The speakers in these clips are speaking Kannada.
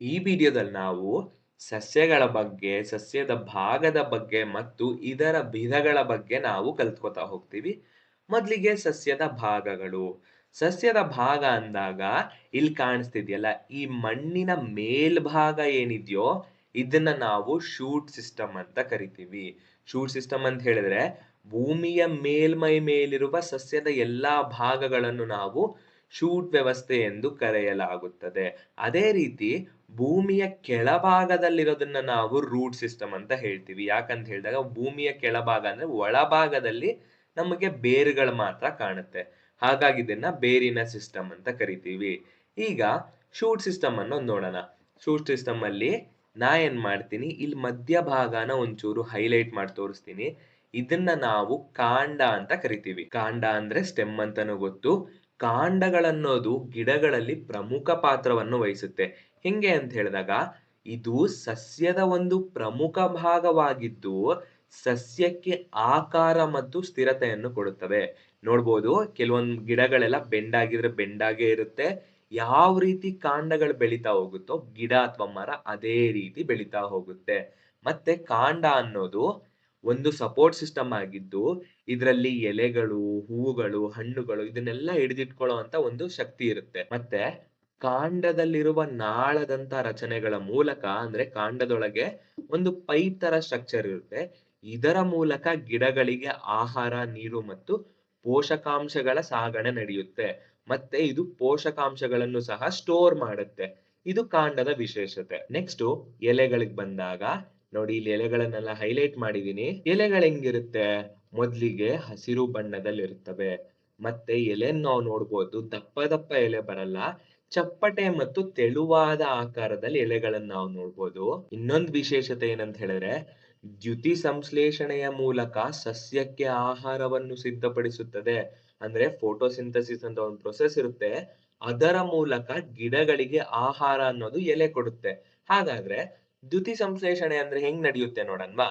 ಈ ವಿಡಿಯೋದಲ್ಲಿ ನಾವು ಸಸ್ಯಗಳ ಬಗ್ಗೆ, ಸಸ್ಯದ ಭಾಗದ ಬಗ್ಗೆ ಮತ್ತು ಇದರ ವಿಧಗಳ ಬಗ್ಗೆ ನಾವು ಕಲ್ತ್ಕೋತಾ ಹೋಗ್ತೀವಿ. ಮೊದಲಿಗೆ ಸಸ್ಯದ ಭಾಗಗಳು. ಸಸ್ಯದ ಭಾಗ ಅಂದಾಗ ಇಲ್ಲಿ ಕಾಣಿಸ್ತಿದೆಯಲ್ಲ, ಈ ಮಣ್ಣಿನ ಮೇಲ್ಭಾಗ ಏನಿದೆಯೋ ಇದನ್ನ ನಾವು ಶೂಟ್ ಸಿಸ್ಟಮ್ ಅಂತ ಕರಿತೀವಿ. ಶೂಟ್ ಸಿಸ್ಟಮ್ ಅಂತ ಹೇಳಿದ್ರೆ ಭೂಮಿಯ ಮೇಲ್ಮೈ ಮೇಲಿರುವ ಸಸ್ಯದ ಎಲ್ಲಾ ಭಾಗಗಳನ್ನು ನಾವು ಶೂಟ್ ವ್ಯವಸ್ಥೆ ಎಂದು ಕರೆಯಲಾಗುತ್ತದೆ. ಅದೇ ರೀತಿ ಭೂಮಿಯ ಕೆಳಭಾಗದಲ್ಲಿರೋದನ್ನ ನಾವು ರೂಟ್ ಸಿಸ್ಟಮ್ ಅಂತ ಹೇಳ್ತೀವಿ. ಯಾಕಂತ ಹೇಳಿದಾಗ ಭೂಮಿಯ ಕೆಳಭಾಗ ಅಂದ್ರೆ ಒಳಭಾಗದಲ್ಲಿ ನಮಗೆ ಬೇರುಗಳು ಮಾತ್ರ ಕಾಣುತ್ತೆ. ಹಾಗಾಗಿ ಇದನ್ನ ಬೇರಿನ ಸಿಸ್ಟಮ್ ಅಂತ ಕರಿತೀವಿ. ಈಗ ಶೂಟ್ ಸಿಸ್ಟಮ್ ಅನ್ನು ನೋಡೋಣ. ಶೂಟ್ ಸಿಸ್ಟಮ್ ಅಲ್ಲಿ ನಾ ಏನ್ ಮಾಡ್ತೀನಿ, ಇಲ್ಲಿ ಮಧ್ಯಭಾಗನ ಒಂಚೂರು ಹೈಲೈಟ್ ಮಾಡಿ ತೋರಿಸ್ತೀನಿ. ಇದನ್ನ ನಾವು ಕಾಂಡ ಅಂತ ಕರಿತೀವಿ. ಕಾಂಡ ಅಂದ್ರೆ ಸ್ಟೆಮ್ ಅಂತಾನೂ ಗೊತ್ತು. ಕಾಂಡಗಳನ್ನೋದು ಗಿಡಗಳಲ್ಲಿ ಪ್ರಮುಖ ಪಾತ್ರವನ್ನು ವಹಿಸುತ್ತೆ. ಹೆಂಗೆ ಅಂತ ಹೇಳಿದಾಗ ಇದು ಸಸ್ಯದ ಒಂದು ಪ್ರಮುಖ ಭಾಗವಾಗಿದ್ದು ಸಸ್ಯಕ್ಕೆ ಆಕಾರ ಮತ್ತು ಸ್ಥಿರತೆಯನ್ನು ಕೊಡುತ್ತವೆ. ನೋಡ್ಬೋದು, ಕೆಲವೊಂದು ಗಿಡಗಳೆಲ್ಲ ಬೆಂಡಾಗಿದ್ರೆ ಬೆಂಡಾಗೇ ಇರುತ್ತೆ. ಯಾವ ರೀತಿ ಕಾಂಡಗಳು ಬೆಳಿತಾ ಹೋಗುತ್ತೋ ಗಿಡ ಅಥವಾ ಮರ ಅದೇ ರೀತಿ ಬೆಳಿತಾ ಹೋಗುತ್ತೆ. ಮತ್ತೆ ಕಾಂಡ ಅನ್ನೋದು ಒಂದು ಸಪೋರ್ಟ್ ಸಿಸ್ಟಮ್ ಆಗಿದ್ದು ಇದರಲ್ಲಿ ಎಲೆಗಳು, ಹೂವುಗಳು, ಹಣ್ಣುಗಳು ಇದನ್ನೆಲ್ಲ ಹಿಡಿದಿಟ್ಕೊಳ್ಳೋ ಅಂತ ಒಂದು ಶಕ್ತಿ ಇರುತ್ತೆ. ಮತ್ತೆ ಕಾಂಡದಲ್ಲಿರುವ ನಾಳದಂತ ರಚನೆಗಳ ಮೂಲಕ, ಅಂದ್ರೆ ಕಾಂಡದೊಳಗೆ ಒಂದು ಪೈಪ್ ತರ ಸ್ಟ್ರಕ್ಚರ್ ಇರುತ್ತೆ. ಇದರ ಮೂಲಕ ಗಿಡಗಳಿಗೆ ಆಹಾರ, ನೀರು ಮತ್ತು ಪೋಷಕಾಂಶಗಳ ಸಾಗಣೆ ನಡೆಯುತ್ತೆ. ಮತ್ತೆ ಇದು ಪೋಷಕಾಂಶಗಳನ್ನು ಸಹ ಸ್ಟೋರ್ ಮಾಡುತ್ತೆ. ಇದು ಕಾಂಡದ ವಿಶೇಷತೆ. ನೆಕ್ಸ್ಟ್ ಎಲೆಗಳಿಗೆ ಬಂದಾಗ ನೋಡಿ, ಇಲ್ಲಿ ಎಲೆಗಳನ್ನೆಲ್ಲ ಹೈಲೈಟ್ ಮಾಡಿದೀನಿ. ಎಲೆಗಳು ಹೆಂಗಿರುತ್ತೆ? ಮೊದ್ಲಿಗೆ ಹಸಿರು ಬಣ್ಣದಲ್ಲಿ ಇರ್ತವೆ. ಮತ್ತೆ ಎಲೆಯನ್ನು ನಾವು ನೋಡ್ಬೋದು, ದಪ್ಪ ದಪ್ಪ ಎಲೆ ಬರಲ್ಲ, ಚಪ್ಪಟೆ ಮತ್ತು ತೆಳುವಾದ ಆಕಾರದಲ್ಲಿ ಎಲೆಗಳನ್ನ ನಾವು ನೋಡ್ಬೋದು. ಇನ್ನೊಂದು ವಿಶೇಷತೆ ಏನಂತ ಹೇಳಿದ್ರೆ ದ್ಯುತಿ ಸಂಶ್ಲೇಷಣೆಯ ಮೂಲಕ ಸಸ್ಯಕ್ಕೆ ಆಹಾರವನ್ನು ಸಿದ್ಧಪಡಿಸುತ್ತದೆ. ಅಂದ್ರೆ ಫೋಟೋಸಿಂಥಸಿಸ್ ಅಂತ ಒಂದು ಪ್ರೊಸೆಸ್ ಇರುತ್ತೆ. ಅದರ ಮೂಲಕ ಗಿಡಗಳಿಗೆ ಆಹಾರ ಅನ್ನೋದು ಎಲೆ ಕೊಡುತ್ತೆ. ಹಾಗಾದ್ರೆ ದ್ಯುತಿ ಸಂಶ್ಲೇಷಣೆ ಅಂದ್ರೆ ಹೆಂಗ್ ನಡೆಯುತ್ತೆ ನೋಡನ್ವಾ?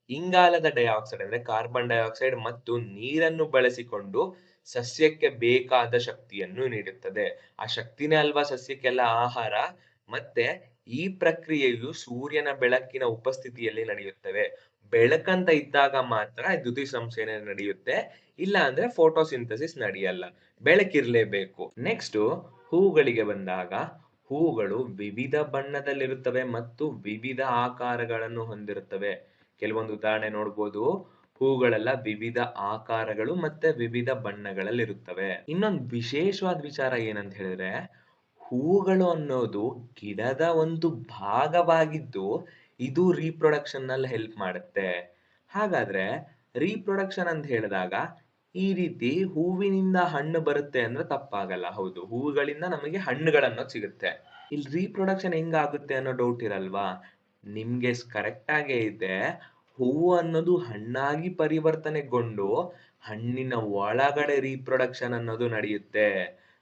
ಇಂಗಾಲದ ಡೈಆಕ್ಸೈಡ್ ಅಂದ್ರೆ ಕಾರ್ಬನ್ ಡೈಆಕ್ಸೈಡ್ ಮತ್ತು ನೀರನ್ನು ಬಳಸಿಕೊಂಡು ಸಸ್ಯಕ್ಕೆ ಬೇಕಾದ ಶಕ್ತಿಯನ್ನು ನೀಡುತ್ತದೆ. ಆ ಶಕ್ತಿನೇ ಅಲ್ವಾ ಸಸ್ಯಕ್ಕೆಲ್ಲ ಆಹಾರ. ಮತ್ತೆ ಈ ಪ್ರಕ್ರಿಯೆಯು ಸೂರ್ಯನ ಬೆಳಕಿನ ಉಪಸ್ಥಿತಿಯಲ್ಲಿ ನಡೆಯುತ್ತವೆ. ಬೆಳಕಂತ ಇದ್ದಾಗ ಮಾತ್ರ ದ್ಯುತಿ ಸಂಶ್ಲೇಷಣೆ ನಡೆಯುತ್ತೆ. ಇಲ್ಲ ಅಂದ್ರೆ ಫೋಟೋಸಿಂಥಸಿಸ್ ನಡೆಯಲ್ಲ. ಬೆಳಕಿರ್ಲೇಬೇಕು. ನೆಕ್ಸ್ಟ್ ಹೂಗಳಿಗೆ ಬಂದಾಗ ಹೂಗಳು ವಿವಿಧ ಬಣ್ಣದಲ್ಲಿರುತ್ತವೆ ಮತ್ತು ವಿವಿಧ ಆಕಾರಗಳನ್ನು ಹೊಂದಿರುತ್ತವೆ. ಕೆಲವೊಂದು ಉದಾಹರಣೆ ನೋಡ್ಬೋದು. ಹೂಗಳೆಲ್ಲ ವಿವಿಧ ಆಕಾರಗಳು ಮತ್ತೆ ವಿವಿಧ ಬಣ್ಣಗಳಲ್ಲಿರುತ್ತವೆ. ಇನ್ನೊಂದು ವಿಶೇಷವಾದ ವಿಚಾರ ಏನಂತ ಹೇಳಿದ್ರೆ ಹೂಗಳು ಅನ್ನೋದು ಗಿಡದ ಒಂದು ಭಾಗವಾಗಿದ್ದು ಇದು ರೀಪ್ರೊಡಕ್ಷನ್ ನಲ್ಲಿ ಹೆಲ್ಪ್ ಮಾಡುತ್ತೆ. ಹಾಗಾದ್ರೆ ರೀಪ್ರೊಡಕ್ಷನ್ ಅಂತ ಹೇಳಿದಾಗ ಈ ರೀತಿ ಹೂವಿನಿಂದ ಹಣ್ಣು ಬರುತ್ತೆ ಅಂದ್ರೆ ತಪ್ಪಾಗಲ್ಲ. ಹೌದು, ಹೂವುಗಳಿಂದ ನಮಗೆ ಹಣ್ಣುಗಳನ್ನೋದು ಸಿಗುತ್ತೆ. ಇಲ್ಲಿ ರೀಪ್ರೊಡಕ್ಷನ್ ಹೆಂಗಾಗುತ್ತೆ ಅನ್ನೋ ಡೌಟ್ ಇರಲ್ವಾ? ನಿಮ್ಗೆ ಕರೆಕ್ಟ್ ಆಗೇ ಇದೆ. ಹೂವು ಅನ್ನೋದು ಹಣ್ಣಾಗಿ ಪರಿವರ್ತನೆಗೊಂಡು ಹಣ್ಣಿನ ಒಳಗಡೆ ರೀಪ್ರೊಡಕ್ಷನ್ ಅನ್ನೋದು ನಡೆಯುತ್ತೆ.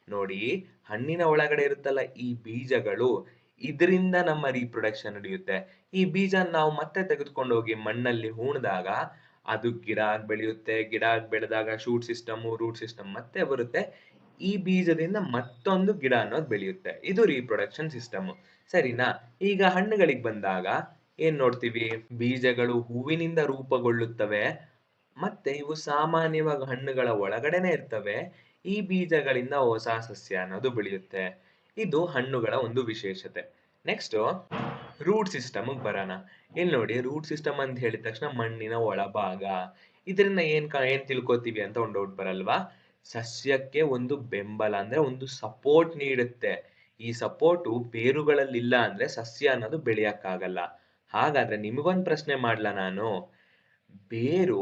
ನೋಡಿ, ಹಣ್ಣಿನ ಒಳಗಡೆ ಇರುತ್ತಲ್ಲ ಈ ಬೀಜಗಳು, ಇದರಿಂದ ನಮ್ಮ ರೀಪ್ರೊಡಕ್ಷನ್ ನಡೆಯುತ್ತೆ. ಈ ಬೀಜ ನಾವು ಮತ್ತೆ ತೆಗೆದುಕೊಂಡು ಹೋಗಿ ಮಣ್ಣಲ್ಲಿ ಹೂಣಿದಾಗ ಅದು ಗಿಡ ಆಗಿ ಬೆಳೆಯುತ್ತೆ. ಗಿಡ ಆಗಿ ಬೆಳೆದಾಗ ಶೂಟ್ ಸಿಸ್ಟಮ್, ರೂಟ್ ಸಿಸ್ಟಮ್ ಮತ್ತೆ ಬರುತ್ತೆ. ಈ ಬೀಜದಿಂದ ಮತ್ತೊಂದು ಗಿಡ ಅನ್ನೋದು ಬೆಳೆಯುತ್ತೆ. ಇದು ರೀಪ್ರೊಡಕ್ಷನ್ ಸಿಸ್ಟಮ್. ಸರಿನಾ? ಈಗ ಹಣ್ಣುಗಳಿಗೆ ಬಂದಾಗ ಏನ್ ನೋಡ್ತೀವಿ? ಬೀಜಗಳು ಹೂವಿನಿಂದ ರೂಪುಗೊಳ್ಳುತ್ತವೆ. ಮತ್ತೆ ಇವು ಸಾಮಾನ್ಯವಾಗಿ ಹಣ್ಣುಗಳ ಒಳಗಡೆನೆ ಇರ್ತವೆ. ಈ ಬೀಜಗಳಿಂದ ಹೊಸ ಸಸ್ಯ ಅನ್ನೋದು ಬೆಳೆಯುತ್ತೆ. ಇದು ಹಣ್ಣುಗಳ ಒಂದು ವಿಶೇಷತೆ. ನೆಕ್ಸ್ಟ್ ರೂಟ್ ಸಿಸ್ಟಮ್ ಬರೋಣ. ಇಲ್ಲಿ ನೋಡಿ, ರೂಟ್ ಸಿಸ್ಟಮ್ ಅಂತ ಹೇಳಿದ ತಕ್ಷಣ ಮಣ್ಣಿನ ಒಳಭಾಗ. ಇದರಿಂದ ಏನ್ ತಿಳ್ಕೊತೀವಿ ಅಂತ ಒಂದು ಡೌಟ್ ಬರಲ್ವಾ? ಸಸ್ಯಕ್ಕೆ ಒಂದು ಬೆಂಬಲ ಅಂದ್ರೆ ಒಂದು ಸಪೋರ್ಟ್ ನೀಡುತ್ತೆ. ಈ ಸಪೋರ್ಟು ಬೇರುಗಳಲ್ಲಿಲ್ಲ ಅಂದ್ರೆ ಸಸ್ಯ ಅನ್ನೋದು ಬೆಳೆಯಕ್ಕಾಗಲ್ಲ. ಹಾಗಾದ್ರೆ ನಿಮಗೊಂದು ಪ್ರಶ್ನೆ ಮಾಡ್ಲಾ ನಾನು? ಬೇರು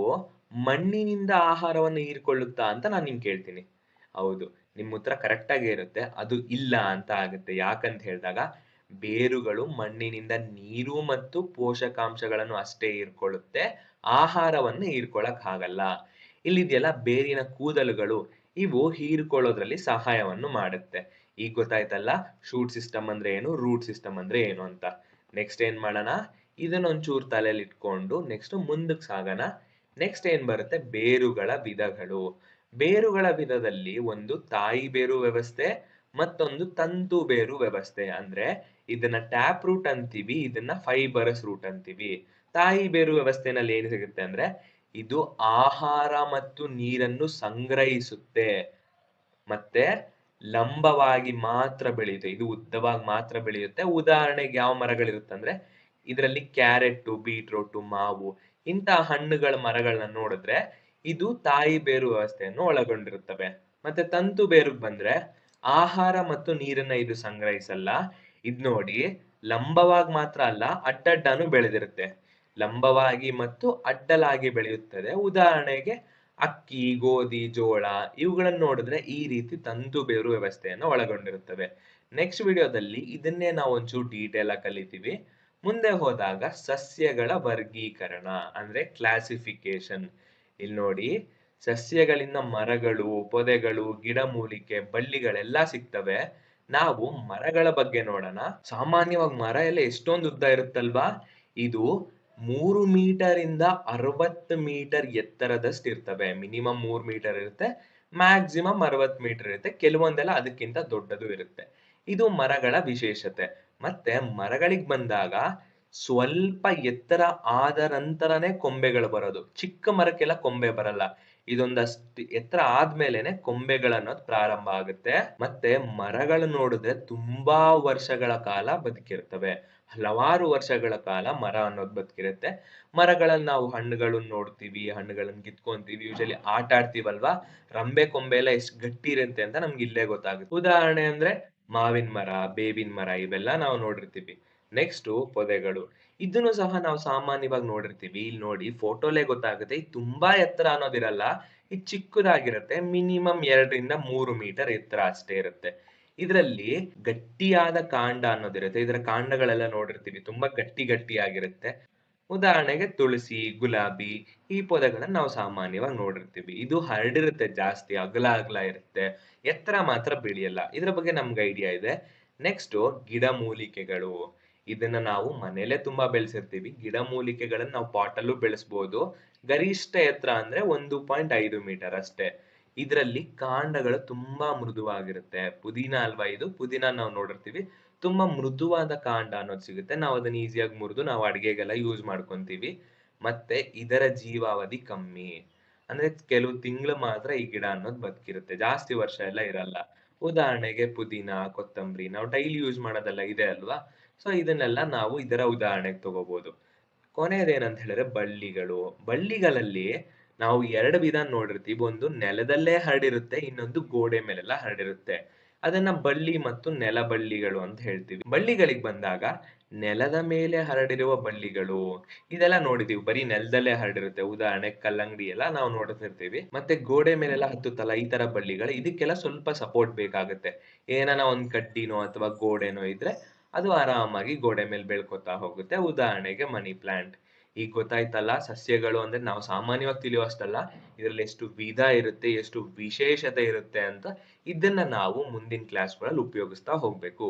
ಮಣ್ಣಿನಿಂದ ಆಹಾರವನ್ನು ಹೀರಿಕೊಳ್ಳುತ್ತಾ ಅಂತ ನಾನು ನಿಮ್ಗೆ ಕೇಳ್ತೀನಿ. ಹೌದು, ನಿಮ್ಮ ಉತ್ತರ ಕರೆಕ್ಟ್ ಆಗೇ ಇರುತ್ತೆ. ಅದು ಇಲ್ಲ ಅಂತ ಆಗುತ್ತೆ. ಯಾಕಂತ ಹೇಳಿದಾಗ ಬೇರುಗಳು ಮಣ್ಣಿನಿಂದ ನೀರು ಮತ್ತು ಪೋಷಕಾಂಶಗಳನ್ನು ಅಷ್ಟೇ ಹೀರ್ಕೊಳ್ಳುತ್ತೆ, ಆಹಾರವನ್ನು ಹೀರ್ಕೊಳಕ್ ಆಗಲ್ಲ. ಇಲ್ಲಿದೆಯಲ್ಲ ಬೇರಿನ ಕೂದಲುಗಳು, ಇವು ಹೀರ್ಕೊಳ್ಳೋದ್ರಲ್ಲಿ ಸಹಾಯವನ್ನು ಮಾಡುತ್ತೆ. ಈಗ ಗೊತ್ತಾಯ್ತಲ್ಲ ಶೂಟ್ ಸಿಸ್ಟಮ್ ಅಂದ್ರೆ ಏನು, ರೂಟ್ ಸಿಸ್ಟಮ್ ಅಂದ್ರೆ ಏನು ಅಂತ. ನೆಕ್ಸ್ಟ್ ಏನ್ ಮಾಡೋಣ? ಇದನ್ನ ಒಂಚೂರು ತಲೆಯಲ್ಲಿ ಇಟ್ಕೊಂಡು ನೆಕ್ಸ್ಟ್ ಮುಂದಕ್ಕೆ ಸಾಗೋಣ. ನೆಕ್ಸ್ಟ್ ಏನ್ ಬರುತ್ತೆ? ಬೇರುಗಳ ವಿಧಗಳು. ಬೇರುಗಳ ವಿಧದಲ್ಲಿ ಒಂದು ತಾಯಿ ಬೇರು ವ್ಯವಸ್ಥೆ, ಮತ್ತೊಂದು ತಂತು ಬೇರು ವ್ಯವಸ್ಥೆ. ಅಂದ್ರೆ ಇದನ್ನ ಟ್ಯಾಪ್ ರೂಟ್ ಅಂತೀವಿ, ಇದನ್ನ ಫೈಬರಸ್ ರೂಟ್ ಅಂತೀವಿ. ತಾಯಿ ಬೇರು ವ್ಯವಸ್ಥೆನಲ್ಲಿ ಏನು ಸಿಗುತ್ತೆ ಅಂದ್ರೆ ಇದು ಆಹಾರ ಮತ್ತು ನೀರನ್ನು ಸಂಗ್ರಹಿಸುತ್ತೆ, ಮತ್ತೆ ಲಂಬವಾಗಿ ಮಾತ್ರ ಬೆಳೆಯುತ್ತೆ, ಇದು ಉದ್ದವಾಗಿ ಮಾತ್ರ ಬೆಳೆಯುತ್ತೆ. ಉದಾಹರಣೆಗೆ ಯಾವ ಮರಗಳಿರುತ್ತೆ ಅಂದ್ರೆ ಇದರಲ್ಲಿ ಕ್ಯಾರೆಟ್, ಬೀಟ್ರೂಟ್, ಮಾವು ಇಂತಹ ಹಣ್ಣುಗಳ ಮರಗಳನ್ನ ನೋಡಿದ್ರೆ ಇದು ತಾಯಿ ಬೇರು ವ್ಯವಸ್ಥೆಯನ್ನು ಒಳಗೊಂಡಿರುತ್ತವೆ. ಮತ್ತೆ ತಂತು ಬೇರುಗ್ ಬಂದ್ರೆ ಆಹಾರ ಮತ್ತು ನೀರನ್ನ ಇದು ಸಂಗ್ರಹಿಸಲ್ಲ. ಇದ್ ನೋಡಿ, ಲಂಬವಾಗಿ ಮಾತ್ರ ಅಲ್ಲ, ಅಡ್ಡಡ್ಡಾನು ಬೆಳೆದಿರುತ್ತೆ. ಲಂಬವಾಗಿ ಮತ್ತು ಅಡ್ಡಲಾಗಿ ಬೆಳೆಯುತ್ತದೆ. ಉದಾಹರಣೆಗೆ ಅಕ್ಕಿ, ಗೋಧಿ, ಜೋಳ ಇವುಗಳನ್ನು ನೋಡಿದ್ರೆ ಈ ರೀತಿ ತಂತು ಬೇರು ವ್ಯವಸ್ಥೆಯನ್ನು ಒಳಗೊಂಡಿರುತ್ತವೆ. ನೆಕ್ಸ್ಟ್ ವಿಡಿಯೋದಲ್ಲಿ ಇದನ್ನೇ ನಾವು ಒಂಚೂರು ಡೀಟೇಲ್ ಆಗಿ ಕಲಿತೀವಿ. ಮುಂದೆ ಹೋದಾಗ ಸಸ್ಯಗಳ ವರ್ಗೀಕರಣ ಅಂದ್ರೆ ಕ್ಲಾಸಿಫಿಕೇಶನ್. ಇಲ್ಲಿ ನೋಡಿ, ಸಸ್ಯಗಳಿಂದ ಮರಗಳು, ಪೊದೆಗಳು, ಗಿಡಮೂಲಿಕೆ, ಬಳ್ಳಿಗಳೆಲ್ಲ ಸಿಗ್ತವೆ. ನಾವು ಮರಗಳ ಬಗ್ಗೆ ನೋಡೋಣ. ಸಾಮಾನ್ಯವಾಗಿ ಮರ ಎಲ್ಲ ಎಷ್ಟೊಂದು ಉದ್ದ ಇರುತ್ತಲ್ವಾ, ಇದು 3 ಇಂದ 60 ಮೀಟರ್ ಎತ್ತರದಷ್ಟು ಇರ್ತವೆ. ಮಿನಿಮಮ್ 3 ಮೀಟರ್ ಇರುತ್ತೆ, ಮ್ಯಾಕ್ಸಿಮಮ್ 60 ಮೀಟರ್ ಇರುತ್ತೆ. ಕೆಲವೊಂದೆಲ್ಲ ಅದಕ್ಕಿಂತ ದೊಡ್ಡದು ಇರುತ್ತೆ. ಇದು ಮರಗಳ ವಿಶೇಷತೆ. ಮತ್ತೆ ಮರಗಳಿಗೆ ಬಂದಾಗ ಸ್ವಲ್ಪ ಎತ್ತರ ಆದ ನಂತರನೇ ಕೊಂಬೆಗಳು ಬರೋದು. ಚಿಕ್ಕ ಮರಕ್ಕೆಲ್ಲ ಕೊಂಬೆ ಬರಲ್ಲ. ಇದೊಂದಷ್ಟು ಎತ್ತರ ಆದ್ಮೇಲೆನೆ ಕೊಂಬೆಗಳನ್ನೋದು ಪ್ರಾರಂಭ ಆಗುತ್ತೆ. ಮತ್ತೆ ಮರಗಳು ನೋಡಿದ್ರೆ ತುಂಬಾ ವರ್ಷಗಳ ಕಾಲ ಬದುಕಿರ್ತವೆ. ಹಲವಾರು ವರ್ಷಗಳ ಕಾಲ ಮರ ಅನ್ನೋದು ಬದುಕಿರುತ್ತೆ. ಮರಗಳಲ್ಲಿ ನಾವು ಹಣ್ಣುಗಳನ್ನ ನೋಡ್ತೀವಿ, ಹಣ್ಣುಗಳನ್ನ ಕಿತ್ಕೊಂತೀವಿ, ಯೂಶಲಿ ಆಟ ಆಡ್ತೀವಲ್ವಾ, ರಂಬೆ ಕೊಂಬೆ ಎಲ್ಲ ಎಷ್ಟು ಗಟ್ಟಿ ಇರುತ್ತೆ ಅಂತ ನಮ್ಗೆ ಇಲ್ಲೇ ಗೊತ್ತಾಗುತ್ತೆ. ಉದಾಹರಣೆ ಅಂದ್ರೆ ಮಾವಿನ ಮರ, ಬೇವಿನ ಮರ ಇವೆಲ್ಲ ನಾವು ನೋಡಿರ್ತೀವಿ. ನೆಕ್ಸ್ಟ್ ಪೊದೆಗಳು. ಇದನ್ನು ಸಹ ನಾವು ಸಾಮಾನ್ಯವಾಗಿ ನೋಡಿರ್ತೀವಿ. ಇಲ್ಲಿ ನೋಡಿ, ಫೋಟೋಲೇ ಗೊತ್ತಾಗುತ್ತೆ. ಇದು ತುಂಬಾ ಎತ್ತರ ಅನ್ನೋದಿರಲ್ಲ, ಇದು ಚಿಕ್ಕದಾಗಿರುತ್ತೆ. ಮಿನಿಮಮ್ 2 ರಿಂದ 3 ಮೀಟರ್ ಎತ್ತರ ಅಷ್ಟೇ ಇರುತ್ತೆ. ಇದರಲ್ಲಿ ಗಟ್ಟಿಯಾದ ಕಾಂಡ ಅನ್ನೋದಿರುತ್ತೆ. ಇದರ ಕಾಂಡಗಳೆಲ್ಲ ನೋಡಿರ್ತೀವಿ, ತುಂಬಾ ಗಟ್ಟಿ ಗಟ್ಟಿಯಾಗಿರುತ್ತೆ. ಉದಾಹರಣೆಗೆ ತುಳಸಿ, ಗುಲಾಬಿ ಈ ಪೊದೆಗಳನ್ನ ನಾವು ಸಾಮಾನ್ಯವಾಗಿ ನೋಡಿರ್ತೀವಿ. ಇದು ಹರಡಿರುತ್ತೆ, ಜಾಸ್ತಿ ಅಗಲ ಅಗಲ ಇರುತ್ತೆ, ಎತ್ತರ ಮಾತ್ರ ಬೆಳೆಯಲ್ಲ. ಇದ್ರ ಬಗ್ಗೆ ನಮ್ಗೆ ಐಡಿಯಾ ಇದೆ. ನೆಕ್ಸ್ಟ್ ಗಿಡಮೂಲಿಕೆಗಳು. ಇದನ್ನ ನಾವು ಮನೇಲೆ ತುಂಬಾ ಬೆಳೆಸಿರ್ತೀವಿ. ಗಿಡಮೂಲಿಕೆಗಳನ್ನ ನಾವು ಪಾಟಲ್ಲೂ ಬೆಳೆಸಬಹುದು. ಗರಿಷ್ಠ ಎತ್ತರ ಅಂದ್ರೆ 1.5 ಮೀಟರ್ ಅಷ್ಟೇ. ಇದರಲ್ಲಿ ಕಾಂಡಗಳು ತುಂಬಾ ಮೃದುವಾಗಿರುತ್ತೆ. ಪುದೀನ ಅಲ್ವಾ ಇದು, ಪುದೀನ ನಾವು ನೋಡಿರ್ತೀವಿ, ತುಂಬಾ ಮೃದುವಾದ ಕಾಂಡ ಅನ್ನೋದು ಸಿಗುತ್ತೆ. ನಾವು ಅದನ್ನ ಈಸಿಯಾಗಿ ಮುರಿದು ನಾವು ಅಡಿಗೆಗೆಲ್ಲ ಯೂಸ್ ಮಾಡ್ಕೊಂತೀವಿ. ಮತ್ತೆ ಇದರ ಜೀವಾವಧಿ ಕಮ್ಮಿ, ಅಂದ್ರೆ ಕೆಲವು ತಿಂಗಳು ಮಾತ್ರ ಈ ಗಿಡ ಅನ್ನೋದು ಬದುಕಿರುತ್ತೆ, ಜಾಸ್ತಿ ವರ್ಷ ಎಲ್ಲ ಇರಲ್ಲ. ಉದಾಹರಣೆಗೆ ಪುದೀನ, ಕೊತ್ತಂಬರಿ ನಾವು ಡೈಲಿ ಯೂಸ್ ಮಾಡೋದೆಲ್ಲ ಇದೆ ಅಲ್ವಾ, ಸೊ ಇದನ್ನೆಲ್ಲ ನಾವು ಇದರ ಉದಾಹರಣೆಗೆ ತಗೋಬಹುದು. ಕೊನೆಯದೇನಂತ ಹೇಳಿದ್ರೆ ಬಳ್ಳಿಗಳು. ಬಳ್ಳಿಗಳಲ್ಲಿ ನಾವು 2 ವಿಧ ನೋಡಿರ್ತೀವಿ. ಒಂದು ನೆಲದಲ್ಲೇ ಹರಡಿರುತ್ತೆ, ಇನ್ನೊಂದು ಗೋಡೆ ಮೇಲೆಲ್ಲ ಹರಡಿರುತ್ತೆ. ಅದನ್ನ ಬಳ್ಳಿ ಮತ್ತು ನೆಲಬಳ್ಳಿಗಳು ಅಂತ ಹೇಳ್ತೀವಿ. ಬಳ್ಳಿಗಳಿಗೆ ಬಂದಾಗ ನೆಲದ ಮೇಲೆ ಹರಡಿರುವ ಬಳ್ಳಿಗಳು ಇದೆಲ್ಲ ನೋಡಿದೀವಿ, ಬರೀ ನೆಲದಲ್ಲೇ ಹರಡಿರುತ್ತೆ. ಉದಾಹರಣೆ ಕಲ್ಲಂಗಡಿ ಎಲ್ಲ ನಾವು ನೋಡ್ತಿರ್ತೀವಿ. ಮತ್ತೆ ಗೋಡೆ ಮೇಲೆಲ್ಲ ಹತ್ತುತ್ತಲ್ಲ ಈ ತರ ಬಳ್ಳಿಗಳು, ಇದಕ್ಕೆಲ್ಲ ಸ್ವಲ್ಪ ಸಪೋರ್ಟ್ ಬೇಕಾಗುತ್ತೆ. ಏನಾನ ಒಂದ್ ಕಡ್ಡಿನೋ ಅಥವಾ ಗೋಡೆನೋ ಇದ್ರೆ ಅದು ಆರಾಮಾಗಿ ಗೋಡೆ ಮೇಲೆ ಬೆಳ್ಕೊತಾ ಹೋಗುತ್ತೆ. ಉದಾಹರಣೆಗೆ ಮನಿ ಪ್ಲಾಂಟ್. ಈಗ ಗೊತ್ತಾಯ್ತಲ್ಲ, ಸಸ್ಯಗಳು ಅಂದ್ರೆ ನಾವು ಸಾಮಾನ್ಯವಾಗಿ ತಿಳಿಯುವಷ್ಟಲ್ಲ, ಇದ್ರಲ್ಲಿ ಎಷ್ಟು ವಿಧ ಇರುತ್ತೆ, ಎಷ್ಟು ವಿಶೇಷತೆ ಇರುತ್ತೆ ಅಂತ. ಇದನ್ನ ನಾವು ಮುಂದಿನ ಕ್ಲಾಸ್ಗಳಲ್ಲಿ ಉಪಯೋಗಿಸ್ತಾ ಹೋಗ್ಬೇಕು.